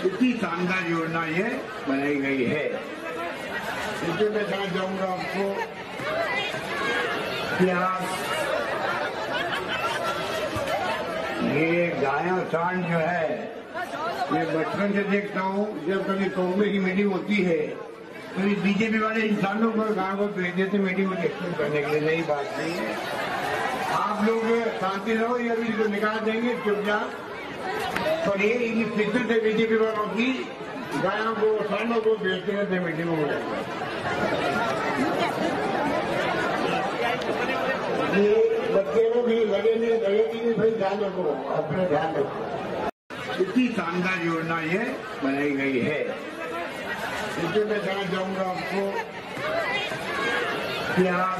इतनी शानदार योजना ये बनाई गई है। इसमें मैं कहना चाहूँगा आपको कि आप ये गाय और सांड जो है, मैं बचपन से देखता हूँ जब कभी कांग्रेस की मीटिंग होती है तो बीजेपी वाले इंसानों पर गाँव को भेज देते मीटिंग में एक्सप्लेन करने के लिए। नई बात नहीं है, आप लोग शांति रहो, ये अभी इसको निकाल देंगे चुपचाप। पर ये इनकी फिक्र से बीजेपी वालों की गायों को सांडों को भेजते रहते मीटिंगों में। ये बच्चे को भी लगेगी नहीं, भाई ध्यान रखो, अपना ध्यान रखो। इतनी शानदार योजना ये बनाई गई है। इसमें मैं कहना चाहूँगा आपको कि आप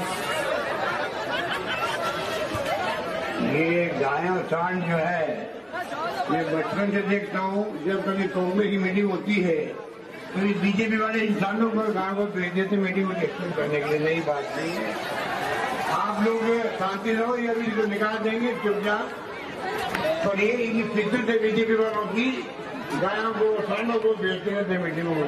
ये गाय और सांड जो है, मैं बचपन से देखता हूँ जब कभी कांग्रेस की मीटिंग होती है तो बीजेपी वाले इंसानों पर गाँव को भेज देते मीटिंग में एक्सप्लेन करने के लिए। नई बात नहीं है, आप लोग शांति रहो, ये अभी इसको निकाल देंगे चुपचाप। पर ये इनकी फिक्र से बीजेपी वालों की गायों को सांडों को भेजते रहते मीटिंगों में।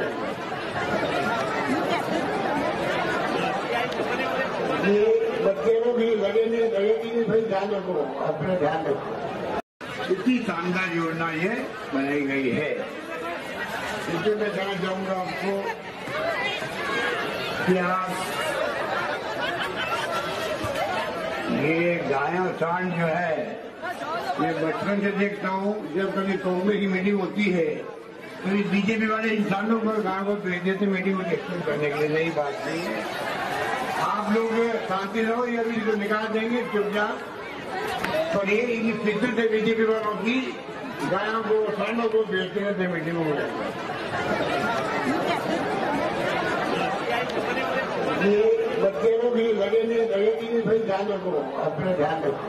ये बच्चे को भी लगेगी नहीं, भाई ध्यान रखो, अपना ध्यान रखो। इतनी शानदार योजना ये बनाई गई है। इसमें मैं कहना चाहूँगा आपको कि आप ये गाय और सांड जो है, मैं बचपन से देखता हूँ जब कभी कांग्रेस की मीटिंग होती है तो बीजेपी वाले इंसानों पर गाँव को भेज देते मीटिंग में एक्सप्लेन करने के लिए। नई बात नहीं है, आप लोग शांति रहो, ये अभी इसको निकाल देंगे चुपचाप। पर ये इनकी फिक्र से बीजेपी वालों की गायों को सांडों को भेजते रहते मीटिंगों में। ये बच्चे को भी लगेगी नहीं, भाई ध्यान रखो, अपना ध्यान रखो।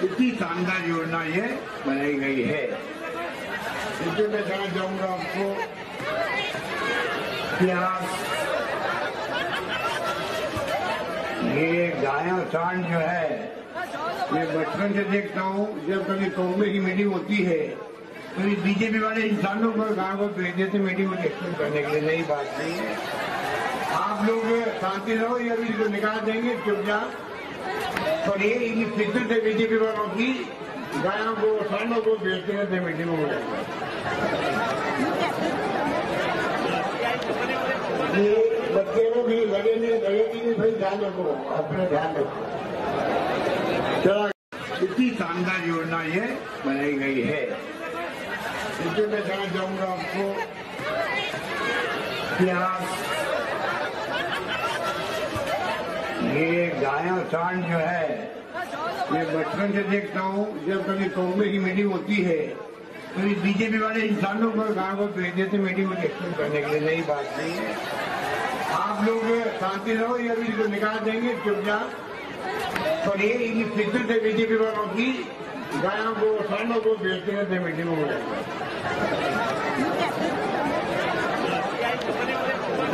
इतनी शानदार योजना ये बनाई गई है। इसमें मैं कहना चाहूँगा आपको कि आप ये गाय और सांड जो है, मैं बचपन से देखता हूँ जब कभी कांग्रेस की मीटिंग होती है तो बीजेपी वाले इंसानों पर गाँव को भेज देते मीटिंग में एक्सप्लेन करने के लिए। नई बात नहीं है, आप लोग शांति रहो, ये अभी इसको निकाल देंगे चुपचाप। पर ये इनकी फिक्र से बीजेपी वालों की गायों को सांडों को भेजते रहते मीटिंगों में। ये बच्चे को भी लगेगी नहीं, भाई ध्यान रखो, अपना ध्यान रखो। इतनी शानदार योजना ये बनाई गई है। इसमें मैं कहना चाहूँगा आपको कि आप ये गाय और सांड जो है, मैं बचपन से देखता हूँ जब कभी कांग्रेस की मीटिंग होती है तो बीजेपी वाले इंसानों पर गाँव को भेज देते मीटिंग में एक्सप्लेन करने के लिए। नई बात नहीं है, आप लोग शांति रहो, ये अभी इसको निकाल देंगे चुपचाप। पर ये इनकी फिक्र से बीजेपी वालों की गायों को सांडों को भेजते रहते मीटिंगों में।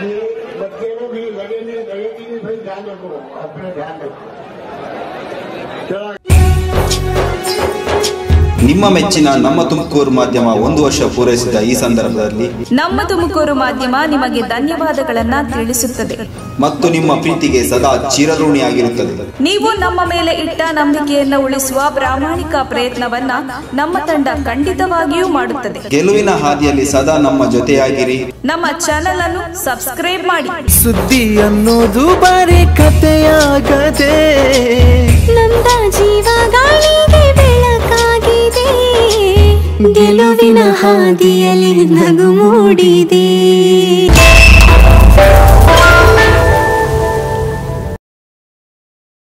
ये बच्चे को भी लगेगी नहीं, भाई ध्यान रखो, अपना ध्यान रखो। ನಿಮ್ಮ ಮೆಚ್ಚಿನ ನಮ್ಮ ತುಮಕೂರು ಮಾಧ್ಯಮ 1 ವರ್ಷ ಪೂರೈಸಿದ ಈ ಸಂದರ್ಭದಲ್ಲಿ ನಮ್ಮ ತುಮಕೂರು ಮಾಧ್ಯಮ ನಿಮಗೆ ಧನ್ಯವಾದಗಳನ್ನು ತಿಳಿಸುತ್ತದೆ ಮತ್ತು ನಿಮ್ಮ ಪ್ರೀತಿಗೆ ಸದಾ ಚಿರಋಣಿಯಾಗಿರುತ್ತದೆ. ನೀವು ನಮ್ಮ ಮೇಲೆ ಇಟ್ಟ ನಂಬಿಕೆಯನ್ನು ಉಳಿಸುವ ಪ್ರಾಮಾಣಿಕ ಪ್ರಯತ್ನವನ್ನ ನಮ್ಮ ತಂಡ ಖಂಡಿತವಾಗಿಯೂ ಮಾಡುತ್ತದೆ. ಗೆಲುವಿನ ಹಾದಿಯಲ್ಲಿ ಸದಾ ನಮ್ಮ ಜೊತೆಯಾಗಿರಿ. ನಮ್ಮ ಚಾನೆಲ್ ಅನ್ನು ಸಬ್ಸ್ಕ್ರೈಬ್ ಮಾಡಿ. ಸುದ್ದಿ ಅನ್ನೋದು ಬರೀ ಕಥೆಯಾಗದೆ ನಂದ ಜೀವ ಗಾಳಿಗೆ ಬೆಳಕಾಗಿದೆ, ಗೆಲುವಿನ ಹಾದಿಯಲ್ಲಿ ನಗು ಮೂಡಿದೆ.